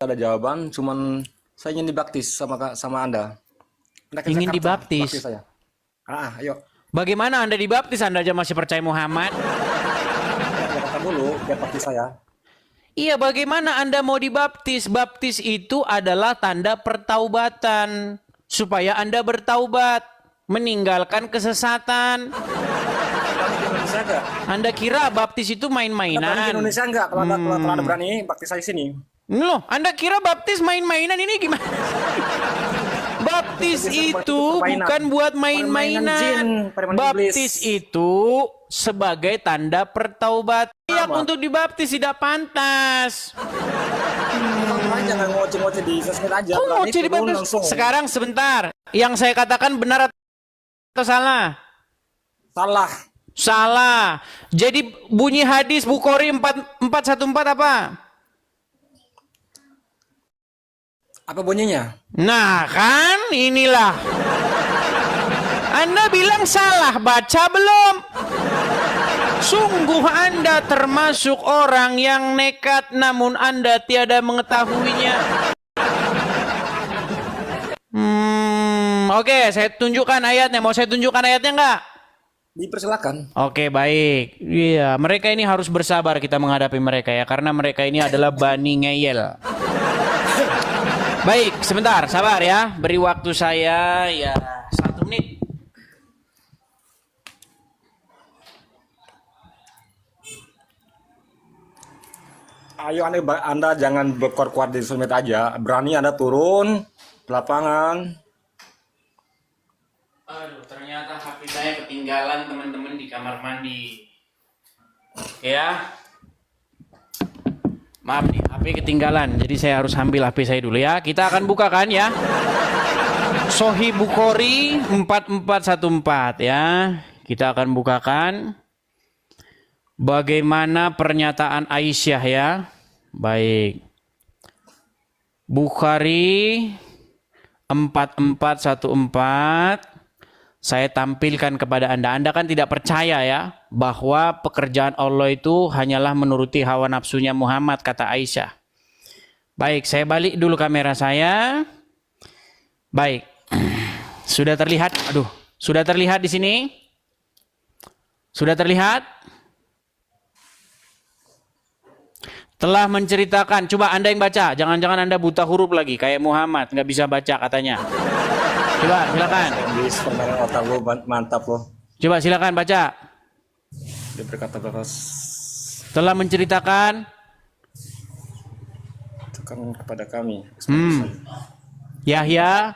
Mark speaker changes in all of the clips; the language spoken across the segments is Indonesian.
Speaker 1: ada jawaban, cuman saya ingin dibaptis sama Anda. Anda ke
Speaker 2: Ingin
Speaker 1: Jakarta,
Speaker 2: dibaptis?
Speaker 1: baptis saya. Ayo.
Speaker 2: Bagaimana Anda dibaptis? Anda aja masih percaya Muhammad?
Speaker 1: Ke Jakarta dulu, biar baptis saya.
Speaker 2: Iya, bagaimana Anda mau dibaptis? Baptis itu adalah tanda pertaubatan. Supaya Anda bertaubat. Meninggalkan kesesatan.
Speaker 1: Berani ke Indonesia enggak?
Speaker 2: Anda kira baptis itu
Speaker 1: Berani ke
Speaker 2: main-mainan?
Speaker 1: Indonesia enggak? Kalau ada berani, baptis saya sini.
Speaker 2: Loh, Anda kira baptis main-mainan ini gimana? Baptis itu bukan buat main-mainan. Baptis itu sebagai tanda pertaubatan. Yang untuk dibaptis tidak pantas.
Speaker 1: Jangan ngoceh-ngoceh di sosmed aja.
Speaker 2: Oh,
Speaker 1: Berani
Speaker 2: ngoceh
Speaker 1: turun
Speaker 2: dibaptis.
Speaker 1: langsung.
Speaker 2: Sekarang sebentar. Yang saya katakan benar atau salah?
Speaker 1: Salah.
Speaker 2: Salah. Jadi bunyi hadis Bukhari 4414 apa?
Speaker 1: Apa bunyinya?
Speaker 2: Nah kan inilah. Anda bilang salah, baca belum? Sungguh Anda termasuk orang yang nekat namun Anda tiada mengetahuinya. Oke, saya tunjukkan ayatnya. Mau saya tunjukkan ayatnya enggak?
Speaker 1: Dipersilakan.
Speaker 2: Oke, baik. Iya, mereka ini harus bersabar kita menghadapi mereka ya, karena mereka ini adalah Bani Ngeyel. Baik, sebentar, sabar ya. Beri waktu saya ya 1 menit.
Speaker 1: Ayo Anda jangan berkuat-kuat di sosmed aja. Berani Anda turun di lapangan.
Speaker 2: Aduh, ternyata HP saya ketinggalan teman-teman di kamar mandi. Ya. Maaf nih, HP ketinggalan. Jadi saya harus ambil HP saya dulu ya. Kita akan bukakan ya. Sahih Bukhari 4414 ya. Kita akan bukakan. Bagaimana pernyataan Aisyah ya. Baik. Bukhari 4414. Saya tampilkan kepada Anda. Anda kan tidak percaya ya bahwa pekerjaan Allah itu hanyalah menuruti hawa nafsunya Muhammad, kata Aisyah. Baik, saya balik dulu kamera saya. Baik. Sudah terlihat? Aduh, sudah terlihat di sini? Sudah terlihat? Telah menceritakan. Coba Anda yang baca. Jangan-jangan Anda buta huruf lagi kayak Muhammad, nggak bisa baca katanya. Coba silakan.
Speaker 1: Permainan otak lo mantap loh.
Speaker 2: Coba silakan baca.
Speaker 1: Dia berkata bahwa
Speaker 2: Telah menceritakan.
Speaker 1: kan kepada kami.
Speaker 2: Yahya,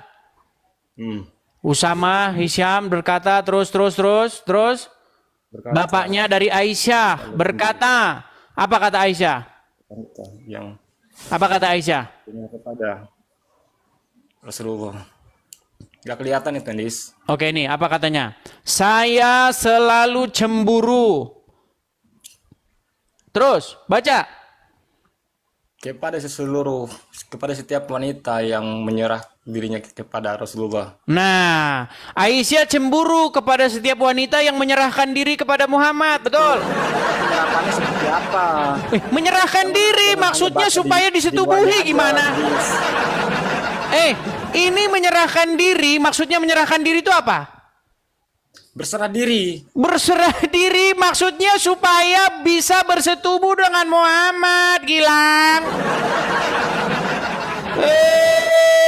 Speaker 2: Usama, Hisyam berkata terus.
Speaker 1: Berkata,
Speaker 2: Bapaknya dari Aisyah berkata. Apa kata Aisyah?
Speaker 1: yang
Speaker 2: Apa kata Aisyah?
Speaker 1: kepada Rasulullah. Gak kelihatan itu, Andis.
Speaker 2: Oke nih, apa katanya? Saya selalu cemburu. Terus, baca.
Speaker 1: Kepada setiap wanita yang menyerah dirinya kepada Rasulullah.
Speaker 2: Nah, Aisyah cemburu kepada setiap wanita yang menyerahkan diri kepada Muhammad, betul?
Speaker 1: Penyerapannya seperti apa?
Speaker 2: Menyerahkan diri maksudnya supaya disetubuhi gimana? Ini menyerahkan diri, maksudnya menyerahkan diri itu apa?
Speaker 1: Berserah diri.
Speaker 2: Berserah diri maksudnya supaya bisa bersetubuh dengan Muhammad, Gilang.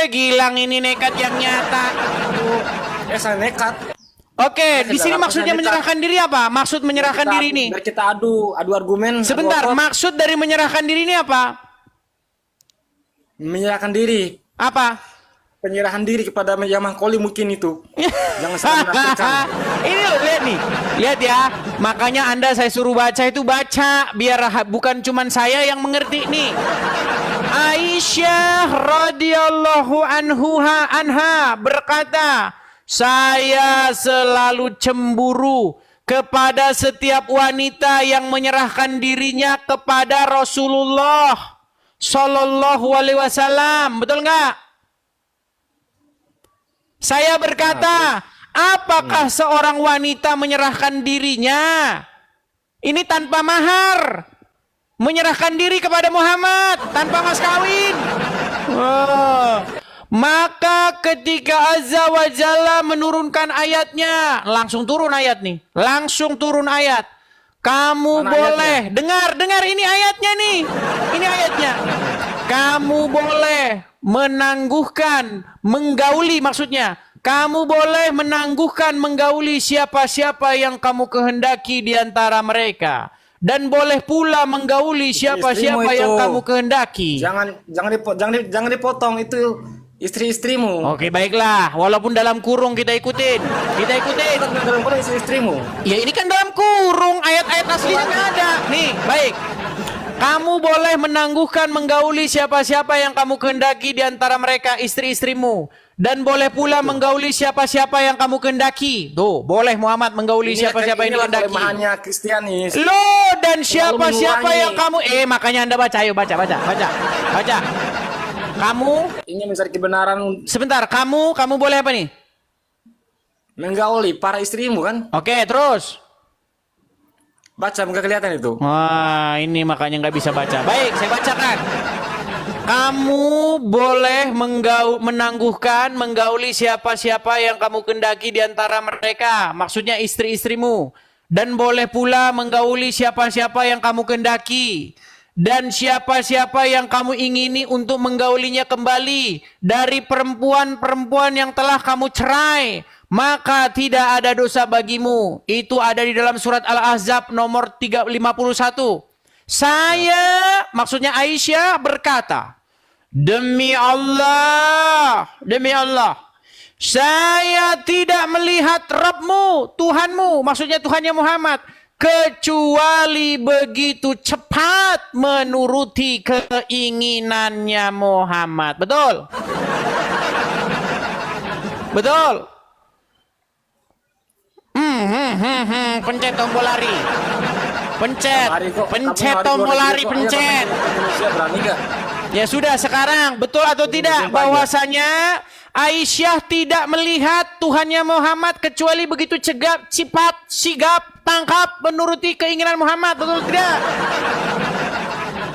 Speaker 2: Gilang ini nekat yang nyata.
Speaker 1: Saya nekat.
Speaker 2: Oke, di sini maksudnya menyerahkan diri apa? Maksud menyerahkan diri ini?
Speaker 1: Biar kita adu argumen.
Speaker 2: Sebentar, maksud dari menyerahkan diri ini apa?
Speaker 1: Menyerahkan diri.
Speaker 2: Apa?
Speaker 1: Penyerahan diri kepada yang mangkoli mungkin itu. Jangan salah menafsirkan.
Speaker 2: Ini loh, lihat nih. Lihat ya. Makanya Anda saya suruh baca itu baca. Biar bukan cuman saya yang mengerti nih. Aisyah radhiyallahu anha berkata, saya selalu cemburu kepada setiap wanita yang menyerahkan dirinya kepada Rasulullah Sallallahu Alaihi Wasallam. Betul nggak? Saya berkata, apakah seorang wanita menyerahkan dirinya? Ini tanpa mahar. Menyerahkan diri kepada Muhammad tanpa mas kawin. Oh. Maka ketika Azza wa Jalla menurunkan ayatnya, langsung turun ayat nih. Langsung turun ayat. Kamu
Speaker 1: Mana
Speaker 2: boleh dengar ini ayatnya nih. Ini ayatnya. Kamu boleh menangguhkan, menggauli maksudnya. Kamu boleh menangguhkan, menggauli siapa-siapa yang kamu kehendaki di antara mereka. Dan boleh pula menggauli siapa-siapa
Speaker 1: Istrimu
Speaker 2: yang
Speaker 1: itu.
Speaker 2: kamu kehendaki.
Speaker 1: Jangan dipotong itu istri-istrimu.
Speaker 2: Oke, baiklah. Walaupun dalam kurung kita ikutin. Kita ikutin.
Speaker 1: Dalam kurung istri-istrimu.
Speaker 2: Ya ini kan dalam kurung. Ayat-ayat aslinya nggak ada. Nih, baik. Kamu boleh menangguhkan, menggauli siapa-siapa yang kamu kehendaki di antara mereka, istri-istrimu. Dan boleh pula menggauli siapa-siapa yang kamu kehendaki. Tuh, boleh Muhammad menggauli siapa-siapa yang dikehendaki.
Speaker 1: Kelemahannya Kristianis.
Speaker 2: Loh, dan siapa-siapa
Speaker 1: mengurangi.
Speaker 2: yang kamu... makanya Anda baca. Ayo, baca. Kamu...
Speaker 1: Ini mencari kebenaran,
Speaker 2: Sebentar, kamu boleh apa nih?
Speaker 1: menggauli para istrimu kan?
Speaker 2: Oke, terus.
Speaker 1: Baca, nggak kelihatan itu.
Speaker 2: Wah, ini makanya nggak bisa baca. Baik, saya bacakan. Kamu boleh menangguhkan, menggauli siapa-siapa yang kamu kendaki di antara mereka. Maksudnya istri-istrimu. Dan boleh pula menggauli siapa-siapa yang kamu kendaki. Dan siapa-siapa yang kamu ingini untuk menggaulinya kembali. Dari perempuan-perempuan yang telah kamu cerai. Maka tidak ada dosa bagimu. Itu ada di dalam surat Al-Ahzab nomor 351. Saya, maksudnya Aisyah berkata, demi Allah, saya tidak melihat Rabbmu, Tuhanmu, maksudnya Tuhannya Muhammad, kecuali begitu cepat menuruti keinginannya Muhammad. Betul? Betul? Pencet tombol lari. Pencet tombol lari, pencet.
Speaker 1: Indonesia berani nggak?
Speaker 2: Ya sudah, sekarang betul atau tidak bahwasanya Aisyah tidak melihat Tuhannya Muhammad kecuali begitu cepat, sigap, tangkap menuruti keinginan Muhammad, betul tidak?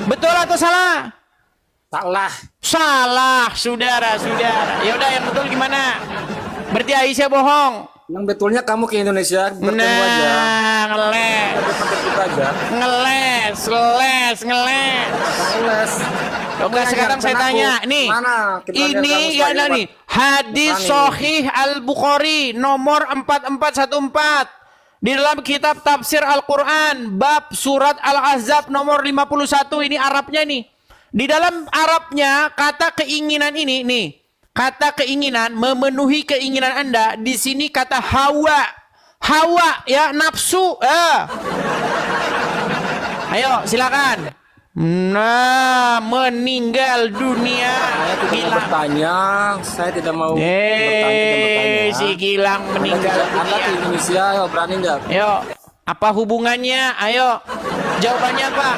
Speaker 2: Betul atau salah?
Speaker 1: Salah.
Speaker 2: Salah, saudara-saudara. Ya udah, yang betul gimana? Berarti Aisyah bohong.
Speaker 1: Yang betulnya kamu ke Indonesia bertemu aja.
Speaker 2: Ngeles.
Speaker 1: Kita aja.
Speaker 2: Ngeles.
Speaker 1: Les.
Speaker 2: Oke, sekarang saya tanya, nih,
Speaker 1: Mana
Speaker 2: ini ya ada nih, hadis Sahih Al-Bukhari nomor 4414 di dalam kitab tafsir Al-Quran bab surat Al-Ahzab nomor 51, ini Arabnya nih. Di dalam Arabnya kata keinginan ini nih, kata keinginan, memenuhi keinginan Anda, di sini kata hawa ya, nafsu. Ayo silakan. Nah, meninggal dunia.
Speaker 1: Saya tidak mau bertanya, saya tidak mau
Speaker 2: Si Gilang meninggal
Speaker 1: Anda ke
Speaker 2: dunia.
Speaker 1: Indonesia, berani nggak?
Speaker 2: Ayo, apa hubungannya? Ayo, jawabannya apa?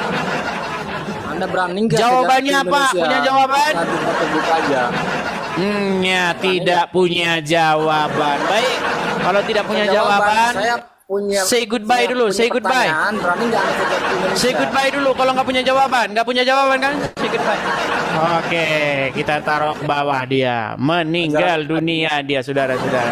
Speaker 1: Anda berani nggak?
Speaker 2: Jawabannya
Speaker 1: ke
Speaker 2: apa?
Speaker 1: Indonesia?
Speaker 2: Punya jawaban?
Speaker 1: Kita terbuka aja.
Speaker 2: Ya, tidak punya jawaban. Baik, kalau tidak punya jawaban,
Speaker 1: Saya punya.
Speaker 2: say goodbye
Speaker 1: saya
Speaker 2: dulu,
Speaker 1: punya
Speaker 2: say goodbye.
Speaker 1: pertanyaan, berani nggak Anda ke Indonesia?
Speaker 2: Say goodbye dulu kalau nggak punya jawaban. Nggak punya jawaban kan? Say goodbye. Oke, kita taruh ke bawah dia. Meninggal dunia dia, saudara-saudara.